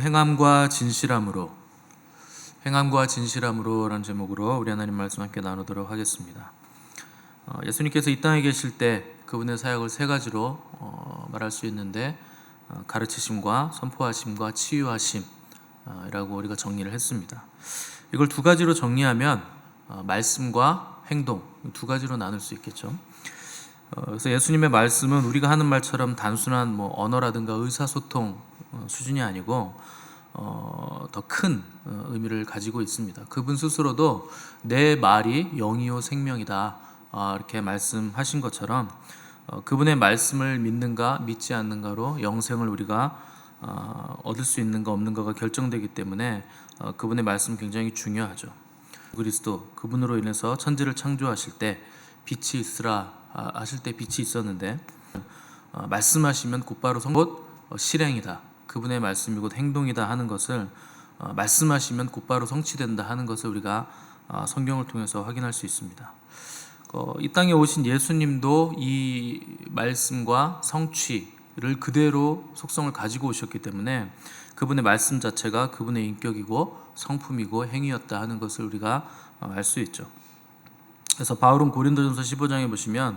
행함과 진실함으로라는 제목으로 우리 하나님 말씀 함께 나누도록 하겠습니다. 예수님께서 이 땅에 계실 때 그분의 사역을 세 가지로 말할 수 있는데, 가르치심과 선포하심과 치유하심이라고 우리가 정리를 했습니다. 이걸 두 가지로 정리하면 말씀과 행동, 두 가지로 나눌 수 있겠죠. 그래서 예수님의 말씀은 우리가 하는 말처럼 단순한 언어라든가 의사소통 수준이 아니고 더 큰 의미를 가지고 있습니다. 그분 스스로도 내 말이 영이요 생명이다, 이렇게 말씀하신 것처럼 그분의 말씀을 믿는가 믿지 않는가로 영생을 우리가 얻을 수 있는가 없는가가 결정되기 때문에 그분의 말씀 굉장히 중요하죠. 그리스도, 그분으로 인해서 천지를 창조하실 때 빛이 있으라 하실 때 빛이 있었는데, 말씀하시면 곧바로 곧 실행이다, 그분의 말씀이 곧 행동이다 하는 것을, 말씀하시면 곧바로 성취된다 하는 것을 우리가 성경을 통해서 확인할 수 있습니다. 이 땅에 오신 예수님도 이 말씀과 성취를 그대로 속성을 가지고 오셨기 때문에 그분의 말씀 자체가 그분의 인격이고 성품이고 행위였다 하는 것을 우리가 알 수 있죠. 그래서 바울은 고린도전서 15장에 보시면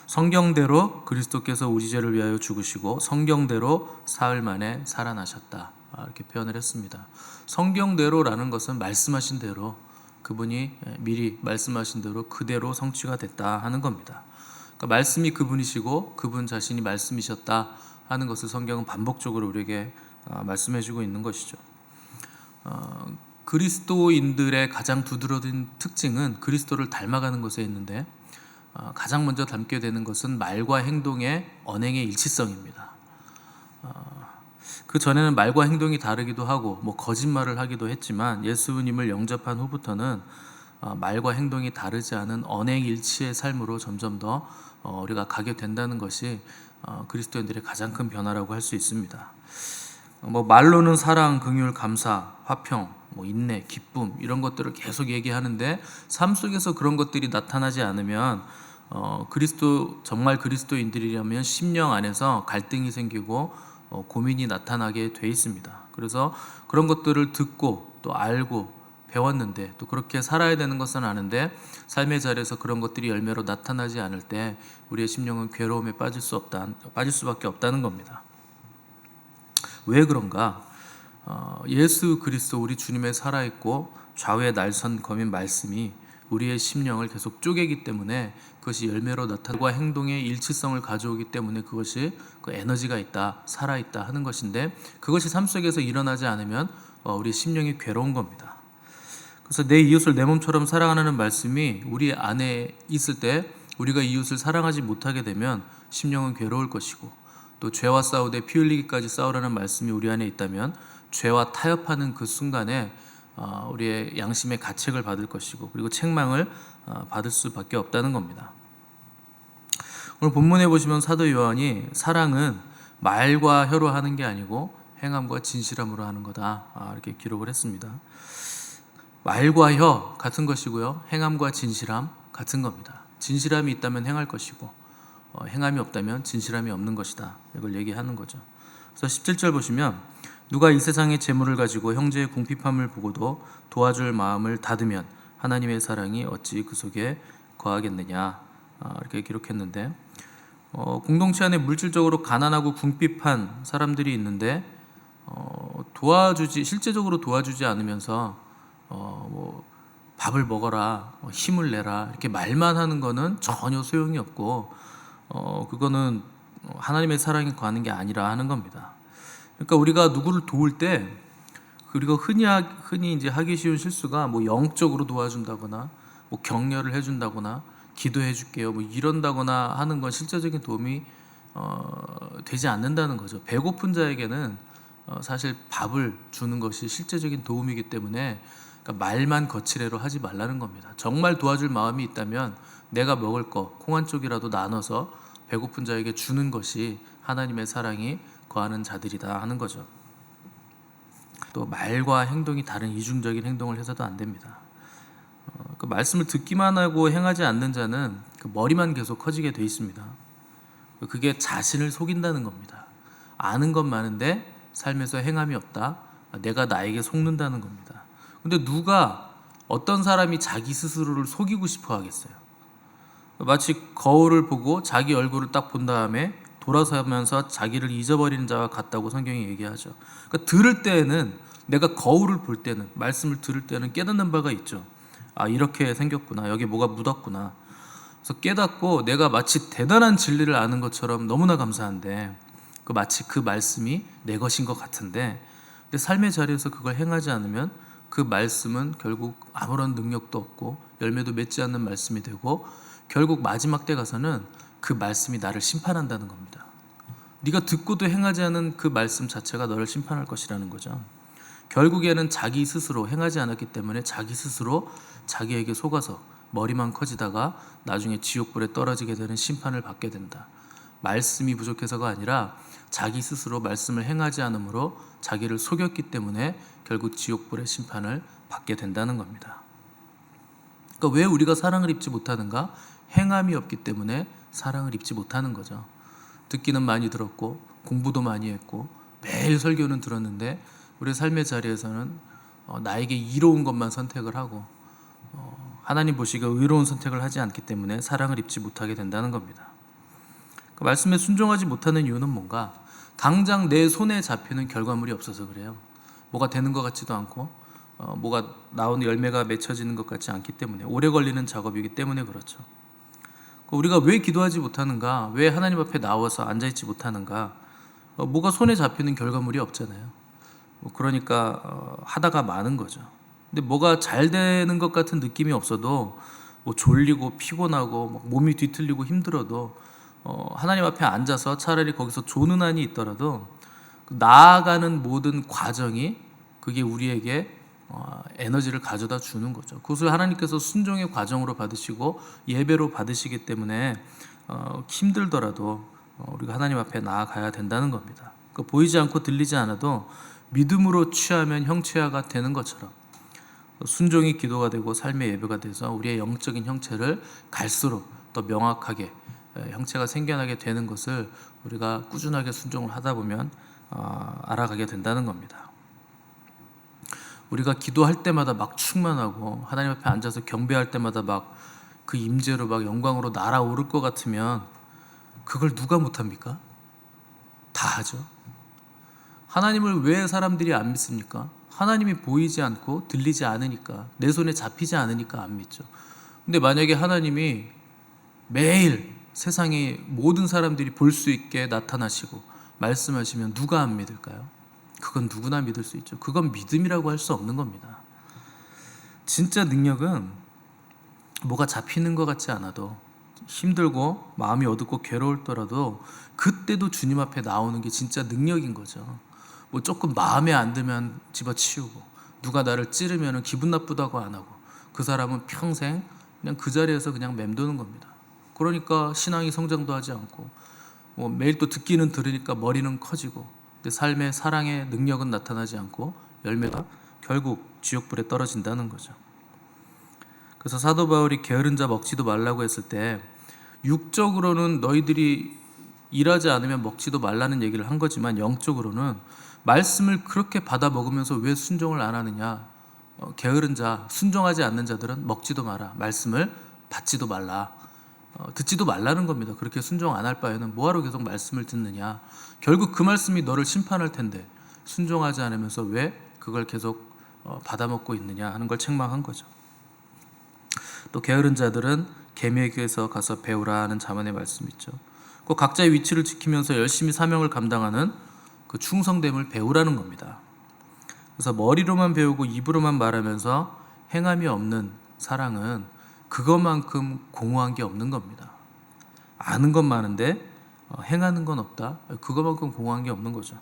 성경대로 그리스도께서 우리 죄를 위하여 죽으시고 성경대로 사흘 만에 살아나셨다, 이렇게 표현을 했습니다. 성경대로라는 것은 말씀하신 대로, 그분이 미리 말씀하신 대로 그대로 성취가 됐다 하는 겁니다. 그러니까 말씀이 그분이시고 그분 자신이 말씀이셨다 하는 것을 성경은 반복적으로 우리에게 말씀해주고 있는 것이죠. 그리스도인들의 가장 두드러진 특징은 그리스도를 닮아가는 것에 있는데, 가장 먼저 닮게 되는 것은 말과 행동의 언행의 일치성입니다. 그 전에는 말과 행동이 다르기도 하고 거짓말을 하기도 했지만 예수님을 영접한 후부터는 말과 행동이 다르지 않은 언행일치의 삶으로 점점 더 우리가 가게 된다는 것이 그리스도인들의 가장 큰 변화라고 할 수 있습니다. 말로는 사랑, 긍휼, 감사, 화평, 인내, 기쁨, 이런 것들을 계속 얘기하는데 삶 속에서 그런 것들이 나타나지 않으면 정말 그리스도인들이라면 심령 안에서 갈등이 생기고 고민이 나타나게 돼 있습니다. 그래서 그런 것들을 듣고 또 알고 배웠는데, 또 그렇게 살아야 되는 것은 아는데 삶의 자리에서 그런 것들이 열매로 나타나지 않을 때 우리의 심령은 괴로움에 빠질 수밖에 없다는 겁니다. 왜 그런가? 예수 그리스도 우리 주님의 살아있고 좌우에 날선 검인 말씀이 우리의 심령을 계속 쪼개기 때문에, 그것이 열매로 나타나고 행동의 일치성을 가져오기 때문에 그것이 그 에너지가 있다, 살아있다 하는 것인데, 그것이 삶 속에서 일어나지 않으면 우리의 심령이 괴로운 겁니다. 그래서 내 이웃을 내 몸처럼 사랑하는 말씀이 우리 안에 있을 때, 우리가 이웃을 사랑하지 못하게 되면 심령은 괴로울 것이고, 또 죄와 싸우되 피 흘리기까지 싸우라는 말씀이 우리 안에 있다면 죄와 타협하는 그 순간에 우리의 양심의 가책을 받을 것이고, 그리고 책망을 받을 수밖에 없다는 겁니다. 오늘 본문에 보시면 사도 요한이 사랑은 말과 혀로 하는 게 아니고 행함과 진실함으로 하는 거다, 이렇게 기록을 했습니다. 말과 혀 같은 것이고요, 행함과 진실함 같은 겁니다. 진실함이 있다면 행할 것이고 행함이 없다면 진실함이 없는 것이다, 이걸 얘기하는 거죠. 그래서 17절 보시면 누가 이 세상의 재물을 가지고 형제의 궁핍함을 보고도 도와줄 마음을 닫으면 하나님의 사랑이 어찌 그 속에 거하겠느냐, 이렇게 기록했는데, 공동체 안에 물질적으로 가난하고 궁핍한 사람들이 있는데 실제적으로 도와주지 않으면서 밥을 먹어라, 힘을 내라, 이렇게 말만 하는 거는 전혀 소용이 없고 그거는 하나님의 사랑이 거하는 게 아니라 하는 겁니다. 그러니까 우리가 누구를 도울 때, 그리고 흔히 이제 하기 쉬운 실수가 영적으로 도와준다거나 격려를 해준다거나 기도해 줄게요 이런다거나 하는 건 실제적인 도움이 되지 않는다는 거죠. 배고픈 자에게는 사실 밥을 주는 것이 실제적인 도움이기 때문에, 그러니까 말만 거칠애로 하지 말라는 겁니다. 정말 도와줄 마음이 있다면 내가 먹을 거 콩 한 쪽이라도 나눠서 배고픈 자에게 주는 것이 하나님의 사랑이 거하는 자들이다 하는 거죠. 또 말과 행동이 다른 이중적인 행동을 해서도 안 됩니다. 그 말씀을 듣기만 하고 행하지 않는 자는 그 머리만 계속 커지게 돼 있습니다. 그게 자신을 속인다는 겁니다. 아는 건 많은데 삶에서 행함이 없다, 내가 나에게 속는다는 겁니다. 근데 누가 어떤 사람이 자기 스스로를 속이고 싶어 하겠어요? 마치 거울을 보고 자기 얼굴을 딱 본 다음에 돌아서면서 자기를 잊어버리는 자와 같다고 성경이 얘기하죠. 그러니까 들을 때에는, 내가 거울을 볼 때는, 말씀을 들을 때는 깨닫는 바가 있죠. 아, 이렇게 생겼구나, 여기 뭐가 묻었구나. 그래서 깨닫고 내가 마치 대단한 진리를 아는 것처럼 너무나 감사한데, 마치 그 말씀이 내 것인 것 같은데, 근데 삶의 자리에서 그걸 행하지 않으면 그 말씀은 결국 아무런 능력도 없고 열매도 맺지 않는 말씀이 되고, 결국 마지막 때 가서는 그 말씀이 나를 심판한다는 겁니다. 네가 듣고도 행하지 않은 그 말씀 자체가 너를 심판할 것이라는 거죠. 결국에는 자기 스스로 행하지 않았기 때문에 자기 스스로 자기에게 속아서 머리만 커지다가 나중에 지옥불에 떨어지게 되는 심판을 받게 된다. 말씀이 부족해서가 아니라 자기 스스로 말씀을 행하지 않으므로 자기를 속였기 때문에 결국 지옥불의 심판을 받게 된다는 겁니다. 그러니까 왜 우리가 사랑을 입지 못하는가? 행함이 없기 때문에 사랑을 입지 못하는 거죠. 듣기는 많이 들었고 공부도 많이 했고 매일 설교는 들었는데 우리 삶의 자리에서는 나에게 이로운 것만 선택을 하고 하나님 보시기에 의로운 선택을 하지 않기 때문에 사랑을 입지 못하게 된다는 겁니다. 그 말씀에 순종하지 못하는 이유는 뭔가? 당장 내 손에 잡히는 결과물이 없어서 그래요. 뭐가 되는 것 같지도 않고 뭐가 나오는 열매가 맺혀지는 것 같지 않기 때문에, 오래 걸리는 작업이기 때문에 그렇죠. 우리가 왜 기도하지 못하는가? 왜 하나님 앞에 나와서 앉아있지 못하는가? 뭐가 손에 잡히는 결과물이 없잖아요. 그러니까 하다가 마는 거죠. 근데 뭐가 잘 되는 것 같은 느낌이 없어도 뭐 졸리고 피곤하고 몸이 뒤틀리고 힘들어도 하나님 앞에 앉아서 차라리 거기서 조는 한이 있더라도 나아가는 모든 과정이 그게 우리에게 에너지를 가져다 주는 거죠. 그것을 하나님께서 순종의 과정으로 받으시고 예배로 받으시기 때문에 힘들더라도 우리가 하나님 앞에 나아가야 된다는 겁니다. 보이지 않고 들리지 않아도 믿음으로 취하면 형체화가 되는 것처럼 순종이 기도가 되고 삶의 예배가 돼서 우리의 영적인 형체를 갈수록 더 명확하게 형체가 생겨나게 되는 것을 우리가 꾸준하게 순종을 하다 보면 알아가게 된다는 겁니다. 우리가 기도할 때마다 막 충만하고 하나님 앞에 앉아서 경배할 때마다 막 그 임재로 막 영광으로 날아오를 것 같으면 그걸 누가 못합니까? 다 하죠. 하나님을 왜 사람들이 안 믿습니까? 하나님이 보이지 않고 들리지 않으니까, 내 손에 잡히지 않으니까 안 믿죠. 근데 만약에 하나님이 매일 세상의 모든 사람들이 볼 수 있게 나타나시고 말씀하시면 누가 안 믿을까요? 그건 누구나 믿을 수 있죠. 그건 믿음이라고 할 수 없는 겁니다. 진짜 능력은 뭐가 잡히는 것 같지 않아도, 힘들고 마음이 어둡고 괴로울더라도 그때도 주님 앞에 나오는 게 진짜 능력인 거죠. 뭐 조금 마음에 안 들면 집어치우고, 누가 나를 찌르면 기분 나쁘다고 안 하고, 그 사람은 평생 그냥 그 자리에서 그냥 맴도는 겁니다. 그러니까 신앙이 성장도 하지 않고 매일 또 듣기는 들으니까 머리는 커지고, 근데 삶의 사랑의 능력은 나타나지 않고 열매가 결국 지옥불에 떨어진다는 거죠. 그래서 사도 바울이 게으른 자 먹지도 말라고 했을 때 육적으로는 너희들이 일하지 않으면 먹지도 말라는 얘기를 한 거지만, 영적으로는 말씀을 그렇게 받아 먹으면서 왜 순종을 안 하느냐? 게으른 자, 순종하지 않는 자들은 먹지도 마라, 말씀을 받지도 말라, 듣지도 말라는 겁니다. 그렇게 순종 안 할 바에는 뭐하러 계속 말씀을 듣느냐? 결국 그 말씀이 너를 심판할 텐데 순종하지 않으면서 왜 그걸 계속 받아먹고 있느냐 하는 걸 책망한 거죠. 또 게으른 자들은 계명에게서 가서 배우라 하는 자문의 말씀 있죠. 그 각자의 위치를 지키면서 열심히 사명을 감당하는 그 충성됨을 배우라는 겁니다. 그래서 머리로만 배우고 입으로만 말하면서 행함이 없는 사랑은 그것만큼 공허한 게 없는 겁니다. 아는 건 많은데 행하는 건 없다. 그것만큼 공허한 게 없는 거죠.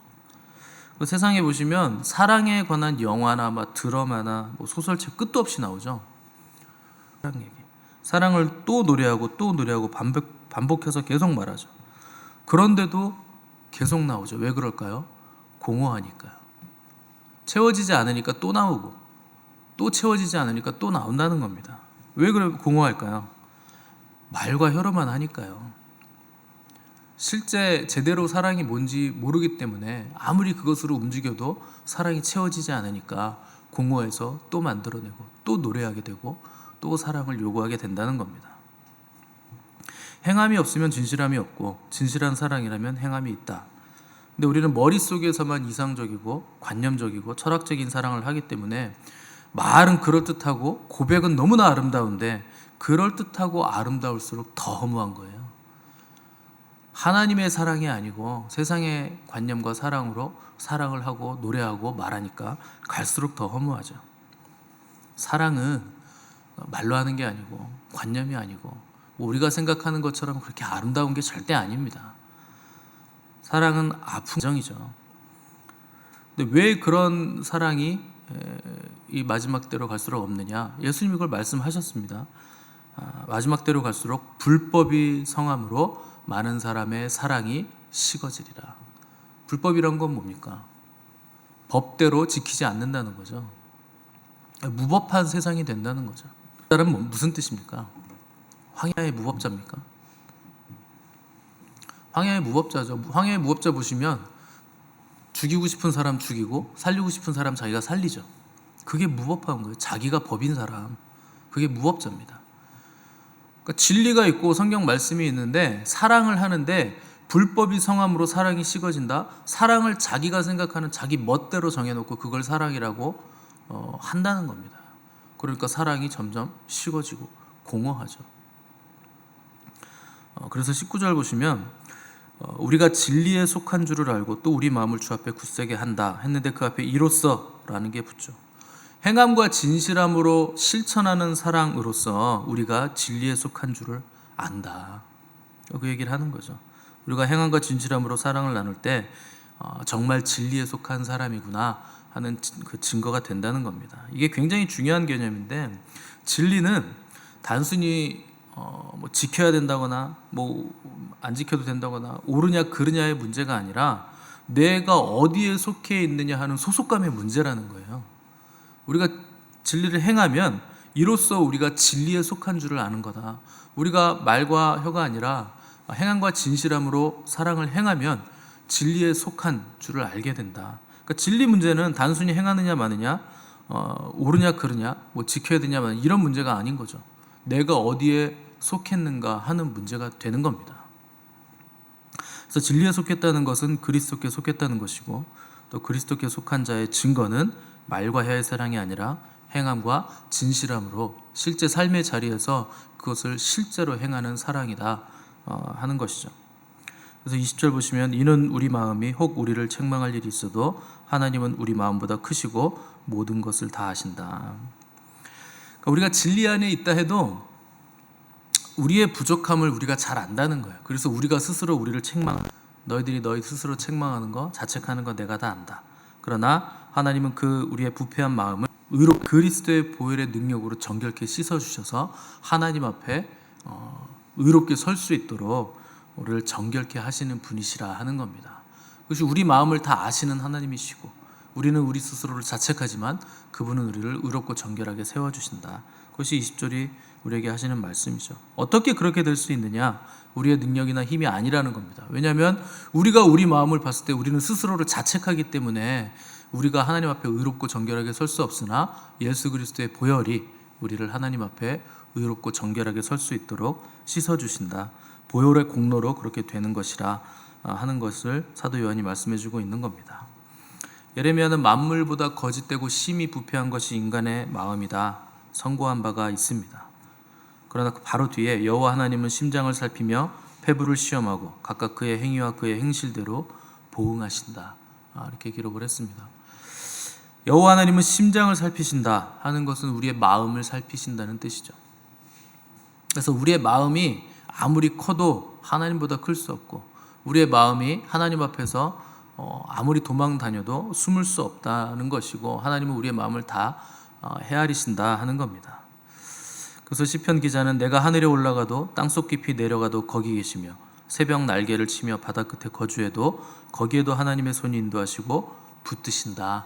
세상에 보시면 사랑에 관한 영화나 드라마나 소설책 끝도 없이 나오죠. 사랑 얘기. 사랑을 또 노래하고 또 노래하고 반복해서 계속 말하죠. 그런데도 계속 나오죠. 왜 그럴까요? 공허하니까요. 채워지지 않으니까 또 나오고, 또 채워지지 않으니까 또 나온다는 겁니다. 왜 그래 공허할까요? 말과 혀로만 하니까요. 실제 제대로 사랑이 뭔지 모르기 때문에 아무리 그것으로 움직여도 사랑이 채워지지 않으니까 공허해서 또 만들어내고 또 노래하게 되고 또 사랑을 요구하게 된다는 겁니다. 행함이 없으면 진실함이 없고 진실한 사랑이라면 행함이 있다. 근데 우리는 머릿속에서만 이상적이고 관념적이고 철학적인 사랑을 하기 때문에 말은 그럴듯하고 고백은 너무나 아름다운데 그럴듯하고 아름다울수록 더 허무한 거예요. 하나님의 사랑이 아니고 세상의 관념과 사랑으로 사랑을 하고 노래하고 말하니까 갈수록 더 허무하죠. 사랑은 말로 하는 게 아니고 관념이 아니고 우리가 생각하는 것처럼 그렇게 아름다운 게 절대 아닙니다. 사랑은 아픈 정이죠. 근데 왜 그런 사랑이 이 마지막 때로 갈수록 없느냐? 예수님이 그걸 말씀하셨습니다. 마지막 때로 갈수록 불법이 성함으로 많은 사람의 사랑이 식어지리라. 불법이란 건 뭡니까? 법대로 지키지 않는다는 거죠. 무법한 세상이 된다는 거죠. 다른 무슨 뜻입니까? 황야의 무법자입니까? 황야의 무법자죠. 황야의 무법자 보시면 죽이고 싶은 사람 죽이고 살리고 싶은 사람 자기가 살리죠. 그게 무법한 거예요. 자기가 법인 사람. 그게 무법자입니다. 그러니까 진리가 있고 성경 말씀이 있는데 사랑을 하는데 불법이 성함으로 사랑이 식어진다. 사랑을 자기가 생각하는 자기 멋대로 정해놓고 그걸 사랑이라고 한다는 겁니다. 그러니까 사랑이 점점 식어지고 공허하죠. 그래서 19절 보시면 우리가 진리에 속한 줄을 알고 또 우리 마음을 주 앞에 굳세게 한다 했는데 그 앞에 이로써 라는 게 붙죠. 행함과 진실함으로 실천하는 사랑으로서 우리가 진리에 속한 줄을 안다. 그 얘기를 하는 거죠. 우리가 행함과 진실함으로 사랑을 나눌 때 정말 진리에 속한 사람이구나 하는 그 증거가 된다는 겁니다. 이게 굉장히 중요한 개념인데 진리는 단순히 뭐 지켜야 된다거나 뭐 안 지켜도 된다거나 옳으냐 그르냐의 문제가 아니라 내가 어디에 속해 있느냐 하는 소속감의 문제라는 거예요. 우리가 진리를 행하면 이로써 우리가 진리에 속한 줄을 아는 거다. 우리가 말과 혀가 아니라 행함과 진실함으로 사랑을 행하면 진리에 속한 줄을 알게 된다. 그러니까 진리 문제는 단순히 행하느냐 마느냐, 옳으냐 그르냐, 뭐 지켜야 되냐 마느냐 이런 문제가 아닌 거죠. 내가 어디에 속했는가 하는 문제가 되는 겁니다. 그래서 진리에 속했다는 것은 그리스도께 속했다는 것이고 또 그리스도께 속한 자의 증거는 말과 혀의 사랑이 아니라 행함과 진실함으로 실제 삶의 자리에서 그것을 실제로 행하는 사랑이다 하는 것이죠. 그래서 20절 보시면 이는 우리 마음이 혹 우리를 책망할 일이 있어도 하나님은 우리 마음보다 크시고 모든 것을 다 아신다. 그러니까 우리가 진리 안에 있다 해도 우리의 부족함을 우리가 잘 안다는 거예요. 그래서 우리가 스스로 우리를 너희들이 너희 스스로 책망하는 거 자책하는 거 내가 다 안다. 그러나 하나님은 그 우리의 부패한 마음을 의로 그리스도의 보혈의 능력으로 정결케 씻어주셔서 하나님 앞에 의롭게 설 수 있도록 우리를 정결케 하시는 분이시라 하는 겁니다. 그것이 우리 마음을 다 아시는 하나님이시고 우리는 우리 스스로를 자책하지만 그분은 우리를 의롭고 정결하게 세워주신다. 그것이 20절이 우리에게 하시는 말씀이죠. 어떻게 그렇게 될 수 있느냐? 우리의 능력이나 힘이 아니라는 겁니다. 왜냐하면 우리가 우리 마음을 봤을 때 우리는 스스로를 자책하기 때문에 우리가 하나님 앞에 의롭고 정결하게 설 수 없으나 예수 그리스도의 보혈이 우리를 하나님 앞에 의롭고 정결하게 설 수 있도록 씻어주신다. 보혈의 공로로 그렇게 되는 것이라 하는 것을 사도 요한이 말씀해주고 있는 겁니다. 예레미야는 만물보다 거짓되고 심히 부패한 것이 인간의 마음이다 선고한 바가 있습니다. 그러나 바로 뒤에 여호와 하나님은 심장을 살피며 폐부를 시험하고 각각 그의 행위와 그의 행실대로 보응하신다 이렇게 기록을 했습니다. 여호와 하나님은 심장을 살피신다 하는 것은 우리의 마음을 살피신다는 뜻이죠. 그래서 우리의 마음이 아무리 커도 하나님보다 클 수 없고 우리의 마음이 하나님 앞에서 아무리 도망 다녀도 숨을 수 없다는 것이고 하나님은 우리의 마음을 다 헤아리신다 하는 겁니다. 그래서 시편 기자는 내가 하늘에 올라가도 땅속 깊이 내려가도 거기 계시며 새벽 날개를 치며 바다 끝에 거주해도 거기에도 하나님의 손이 인도하시고 붙드신다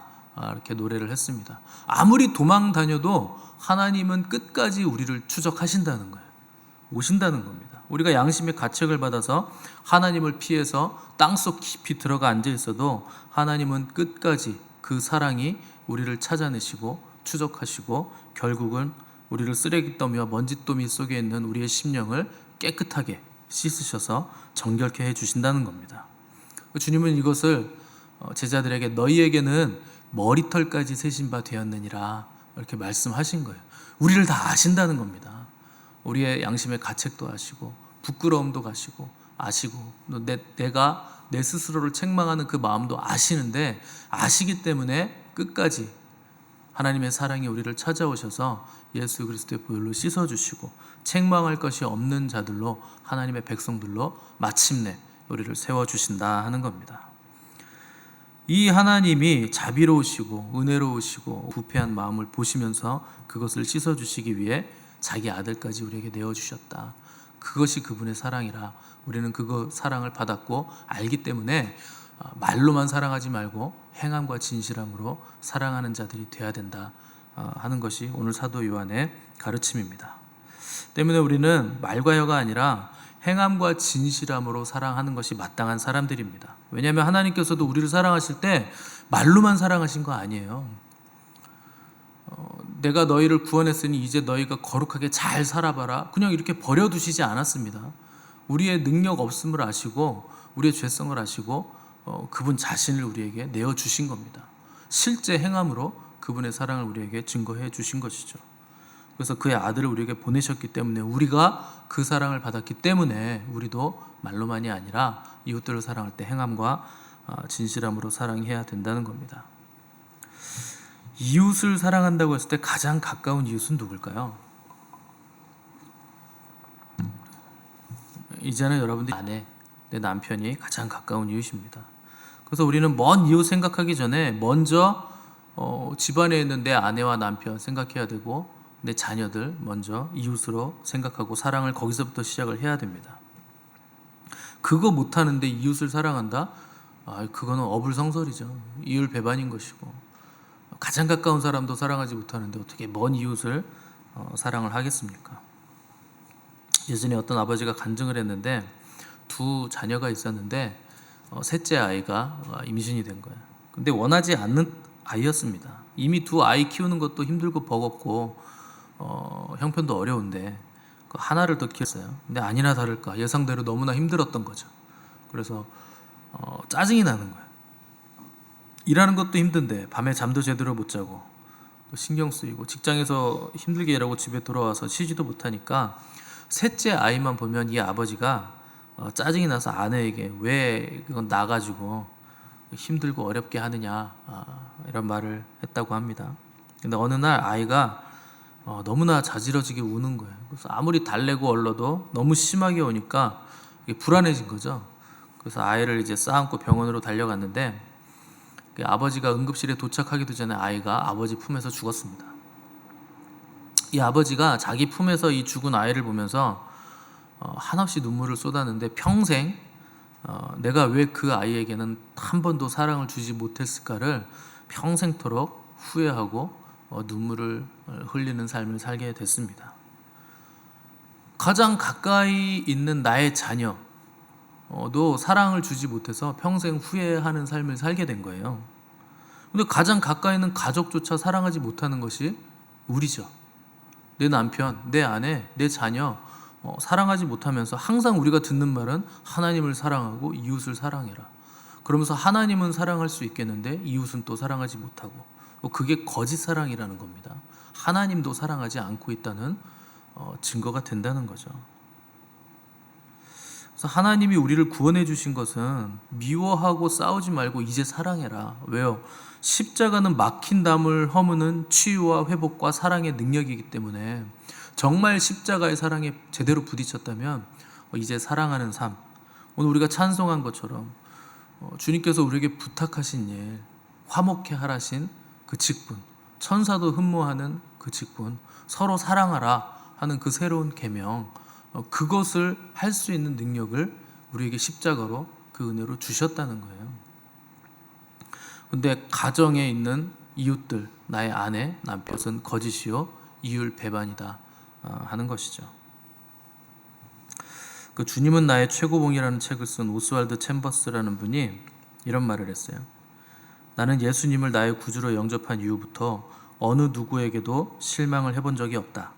이렇게 노래를 했습니다. 아무리 도망 다녀도 하나님은 끝까지 우리를 추적하신다는 거예요. 오신다는 겁니다. 우리가 양심의 가책을 받아서 하나님을 피해서 땅속 깊이 들어가 앉아 있어도 하나님은 끝까지 그 사랑이 우리를 찾아내시고 추적하시고 결국은 우리를 쓰레기더미와 먼지더미 속에 있는 우리의 심령을 깨끗하게 씻으셔서 정결케 해주신다는 겁니다. 주님은 이것을 제자들에게 너희에게는 머리털까지 세신 바 되었느니라 이렇게 말씀하신 거예요. 우리를 다 아신다는 겁니다. 우리의 양심의 가책도 아시고 부끄러움도 아시고 내가 내 스스로를 책망하는 그 마음도 아시는데 아시기 때문에 끝까지 하나님의 사랑이 우리를 찾아오셔서 예수 그리스도의 보혈로 씻어주시고 책망할 것이 없는 자들로 하나님의 백성들로 마침내 우리를 세워주신다 하는 겁니다. 이 하나님이 자비로우시고 은혜로우시고 부패한 마음을 보시면서 그것을 씻어주시기 위해 자기 아들까지 우리에게 내어주셨다. 그것이 그분의 사랑이라 우리는 그 사랑을 받았고 알기 때문에 말로만 사랑하지 말고 행함과 진실함으로 사랑하는 자들이 되어야 된다 하는 것이 오늘 사도 요한의 가르침입니다. 때문에 우리는 말과 여가 아니라 행함과 진실함으로 사랑하는 것이 마땅한 사람들입니다. 왜냐하면 하나님께서도 우리를 사랑하실 때 말로만 사랑하신 거 아니에요. 내가 너희를 구원했으니 이제 너희가 거룩하게 잘 살아봐라 그냥 이렇게 버려두시지 않았습니다. 우리의 능력 없음을 아시고 우리의 죄성을 아시고 그분 자신을 우리에게 내어주신 겁니다. 실제 행함으로 그분의 사랑을 우리에게 증거해 주신 것이죠. 그래서 그의 아들을 우리에게 보내셨기 때문에 우리가 그 사랑을 받았기 때문에 우리도 말로만이 아니라 이웃들을 사랑할 때 행함과 진실함으로 사랑해야 된다는 겁니다. 이웃을 사랑한다고 했을 때 가장 가까운 이웃은 누굴까요? 이제는 여러분들이 아내, 내 남편이 가장 가까운 이웃입니다. 그래서 우리는 먼 이웃 생각하기 전에 먼저 집안에 있는 내 아내와 남편 생각해야 되고 내 자녀들 먼저 이웃으로 생각하고 사랑을 거기서부터 시작을 해야 됩니다. 그거 못하는데 이웃을 사랑한다? 그거는 어불성설이죠. 이율배반인 것이고 가장 가까운 사람도 사랑하지 못하는데 어떻게 먼 이웃을 사랑을 하겠습니까? 예전에 어떤 아버지가 간증을 했는데 두 자녀가 있었는데 셋째 아이가 임신이 된 거예요. 근데 원하지 않는 아이였습니다. 이미 두 아이 키우는 것도 힘들고 버겁고 형편도 어려운데 그 하나를 더 키웠어요. 근데 아니나 다를까 예상대로 너무나 힘들었던 거죠. 그래서 짜증이 나는 거예요. 일하는 것도 힘든데 밤에 잠도 제대로 못 자고 또 신경 쓰이고 직장에서 힘들게 일하고 집에 돌아와서 쉬지도 못하니까 셋째 아이만 보면 이 아버지가 짜증이 나서 아내에게 왜 그건 나가지고 힘들고 어렵게 하느냐 이런 말을 했다고 합니다. 근데 어느 날 아이가 너무나 자지러지게 우는 거예요. 그래서 아무리 달래고 얼러도 너무 심하게 오니까 이게 불안해진 거죠. 그래서 아이를 이제 싸안고 병원으로 달려갔는데 그 아버지가 응급실에 도착하기도 전에 아이가 아버지 품에서 죽었습니다. 이 아버지가 자기 품에서 이 죽은 아이를 보면서 한없이 눈물을 쏟았는데 평생 내가 왜 그 아이에게는 한 번도 사랑을 주지 못했을까를 평생토록 후회하고 눈물을 흘리는 삶을 살게 됐습니다. 가장 가까이 있는 나의 자녀도 사랑을 주지 못해서 평생 후회하는 삶을 살게 된 거예요. 근데 가장 가까이 있는 가족조차 사랑하지 못하는 것이 우리죠. 내 남편, 내 아내, 내 자녀 사랑하지 못하면서 항상 우리가 듣는 말은 하나님을 사랑하고 이웃을 사랑해라. 그러면서 하나님은 사랑할 수 있겠는데 이웃은 또 사랑하지 못하고 그게 거짓 사랑이라는 겁니다. 하나님도 사랑하지 않고 있다는 증거가 된다는 거죠. 그래서 하나님이 우리를 구원해 주신 것은 미워하고 싸우지 말고 이제 사랑해라. 왜요? 십자가는 막힌 담을 허무는 치유와 회복과 사랑의 능력이기 때문에 정말 십자가의 사랑에 제대로 부딪혔다면 이제 사랑하는 삶, 오늘 우리가 찬송한 것처럼 주님께서 우리에게 부탁하신 일, 화목해 하라신 그 직분, 천사도 흠모하는 그 직분, 서로 사랑하라 하는 그 새로운 계명, 그것을 할 수 있는 능력을 우리에게 십자가로 그 은혜로 주셨다는 거예요. 근데 가정에 있는 이웃들, 나의 아내, 남편은 거짓이요 이율배반이다 하는 것이죠. 그 주님은 나의 최고봉이라는 책을 쓴 오스왈드 챔버스라는 분이 이런 말을 했어요. 나는 예수님을 나의 구주로 영접한 이후부터 어느 누구에게도 실망을 해본 적이 없다.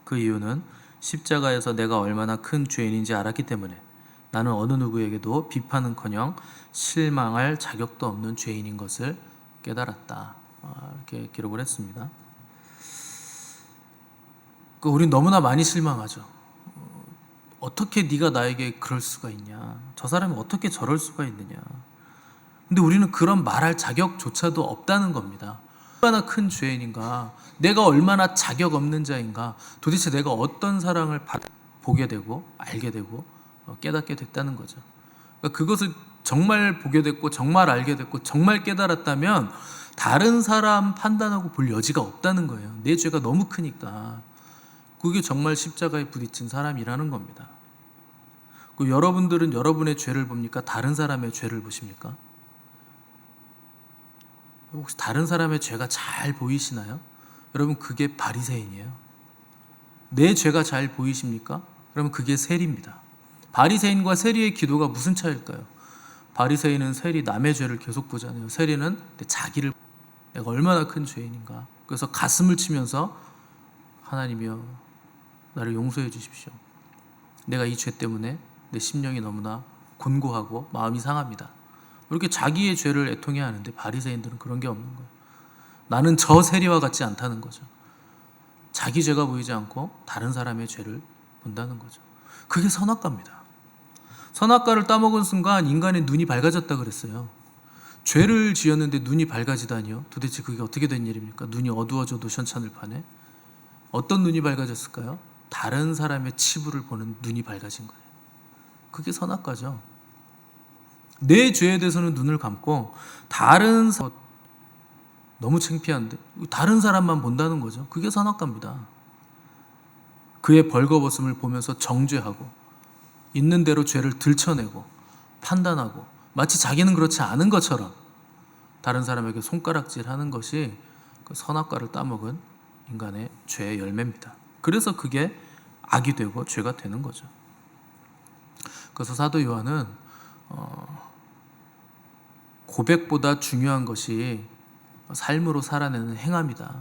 그 이유는 십자가에서 내가 얼마나 큰 죄인인지 알았기 때문에 나는 어느 누구에게도 비판은커녕 실망할 자격도 없는 죄인인 것을 깨달았다. 이렇게 기록을 했습니다. 우린 너무나 많이 실망하죠. 어떻게 네가 나에게 그럴 수가 있냐? 저 사람이 어떻게 저럴 수가 있느냐? 근데 우리는 그런 말할 자격조차도 없다는 겁니다. 얼마나 큰 죄인인가? 내가 얼마나 자격 없는 자인가? 도대체 내가 어떤 사랑을 보게 되고 알게 되고 깨닫게 됐다는 거죠. 그러니까 그것을 정말 보게 됐고 정말 알게 됐고 정말 깨달았다면 다른 사람 판단하고 볼 여지가 없다는 거예요. 내 죄가 너무 크니까. 그게 정말 십자가에 부딪힌 사람이라는 겁니다. 여러분들은 여러분의 죄를 봅니까? 다른 사람의 죄를 보십니까? 혹시 다른 사람의 죄가 잘 보이시나요? 여러분, 그게 바리새인이에요. 내 죄가 잘 보이십니까? 그러면 그게 세리입니다. 바리새인과 세리의 기도가 무슨 차이일까요? 바리새인은 세리 남의 죄를 계속 보잖아요. 세리는 자기를, 내가 얼마나 큰 죄인인가. 그래서 가슴을 치면서 하나님이여 나를 용서해 주십시오. 내가 이 죄 때문에 내 심령이 너무나 곤고하고 마음이 상합니다. 이렇게 자기의 죄를 애통해야 하는데 바리새인들은 그런 게 없는 거예요. 나는 저 세리와 같지 않다는 거죠. 자기 죄가 보이지 않고 다른 사람의 죄를 본다는 거죠. 그게 선악과입니다. 선악과를 따먹은 순간 인간의 눈이 밝아졌다 그랬어요. 죄를 지었는데 눈이 밝아지다니요? 도대체 그게 어떻게 된 일입니까? 눈이 어두워져도 현찬을 파네? 어떤 눈이 밝아졌을까요? 다른 사람의 치부를 보는 눈이 밝아진 거예요. 그게 선악과죠. 내 죄에 대해서는 눈을 감고 다른 사람, 너무 창피한데 다른 사람만 본다는 거죠. 그게 선악과입니다. 그의 벌거벗음을 보면서 정죄하고 있는 대로 죄를 들춰내고 판단하고 마치 자기는 그렇지 않은 것처럼 다른 사람에게 손가락질하는 것이 그 선악과를 따먹은 인간의 죄의 열매입니다. 그래서 그게 악이 되고 죄가 되는 거죠. 그래서 사도 요한은 고백보다 중요한 것이 삶으로 살아내는 행함이다.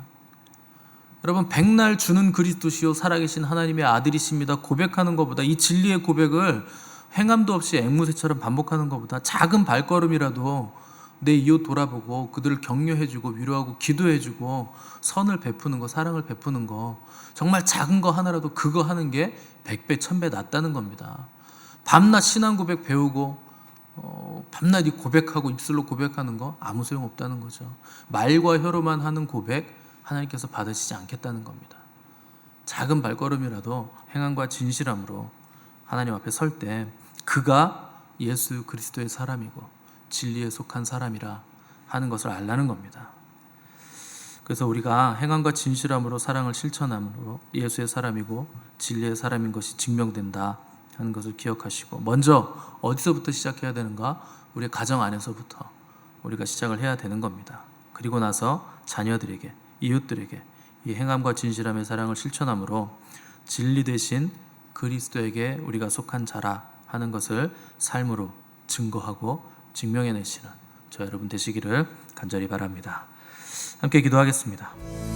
여러분, 백날 주는 그리스도시요 살아계신 하나님의 아들이십니다 고백하는 것보다, 이 진리의 고백을 행함도 없이 앵무새처럼 반복하는 것보다 작은 발걸음이라도 내 이웃 돌아보고 그들을 격려해주고 위로하고 기도해주고 선을 베푸는 거, 사랑을 베푸는 거, 정말 작은 거 하나라도 그거 하는 게 100배 1000배 낫다는 겁니다. 밤낮 신앙 고백 배우고 밤낮 이 고백하고 입술로 고백하는 거 아무 소용없다는 거죠. 말과 혀로만 하는 고백 하나님께서 받으시지 않겠다는 겁니다. 작은 발걸음이라도 행함과 진실함으로 하나님 앞에 설 때 그가 예수 그리스도의 사람이고 진리에 속한 사람이라 하는 것을 알라는 겁니다. 그래서 우리가 행함과 진실함으로 사랑을 실천함으로 예수의 사람이고 진리의 사람인 것이 증명된다 하는 것을 기억하시고, 먼저 어디서부터 시작해야 되는가? 우리 가정 안에서부터 우리가 시작을 해야 되는 겁니다. 그리고 나서 자녀들에게, 이웃들에게 이 행함과 진실함의 사랑을 실천함으로 진리 대신 그리스도에게 우리가 속한 자라 하는 것을 삶으로 증거하고 증명해내시는 저 여러분 되시기를 간절히 바랍니다. 함께 기도하겠습니다.